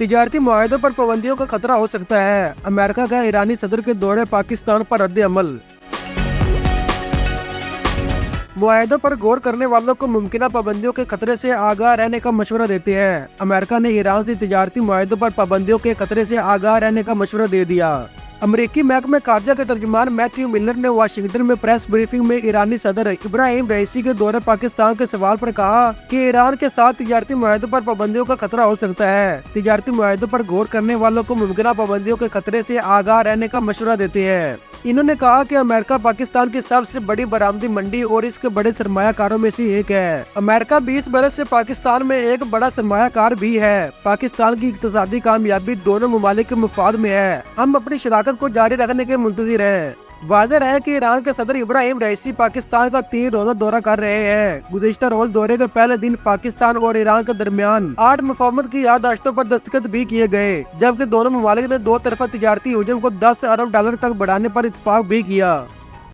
تجارتی معاہدوں پر پابندیوں کا خطرہ ہو سکتا ہے، امریکہ کا ایرانی صدر کے دورے پاکستان پر رد عمل۔ معاہدوں پر غور کرنے والوں کو ممکنہ پابندیوں کے خطرے سے آگاہ رہنے کا مشورہ دیتے ہیں۔ امریکہ نے ایران سے تجارتی معاہدوں پر پابندیوں کے خطرے سے آگاہ رہنے کا مشورہ دے دیا۔ امریکی محکمہ خارجہ کے ترجمان میتھیو ملر نے واشنگٹن میں پریس بریفنگ میں ایرانی صدر ابراہیم رئیسی کے دورے پاکستان کے سوال پر کہا کہ ایران کے ساتھ تجارتی معاہدوں پر پابندیوں کا خطرہ ہو سکتا ہے۔ تجارتی معاہدوں پر غور کرنے والوں کو ممکنہ پابندیوں کے خطرے سے آگاہ رہنے کا مشورہ دیتے ہیں۔ انہوں نے کہا کہ امریکہ پاکستان کی سب سے بڑی برآمدی منڈی اور اس کے بڑے سرمایہ کاروں میں سے ایک ہے۔ امریکہ 20 برس سے پاکستان میں ایک بڑا سرمایہ کار بھی ہے۔ پاکستان کی اقتصادی کامیابی دونوں ممالک کے مفاد میں ہے۔ ہم اپنی شراکت کو جاری رکھنے کے منتظر ہیں۔ واضح ہے کہ ایران کے صدر ابراہیم رئیسی پاکستان کا 3 روزہ دورہ کر رہے ہیں۔ گزشتہ روز دورے کے پہلے دن پاکستان اور ایران کے درمیان 8 مفاہمت کی یادداشتوں پر دستخط بھی کیے گئے، جبکہ دونوں ممالک نے 2 طرفہ تجارتی حجم کو $10 ارب تک بڑھانے پر اتفاق بھی کیا۔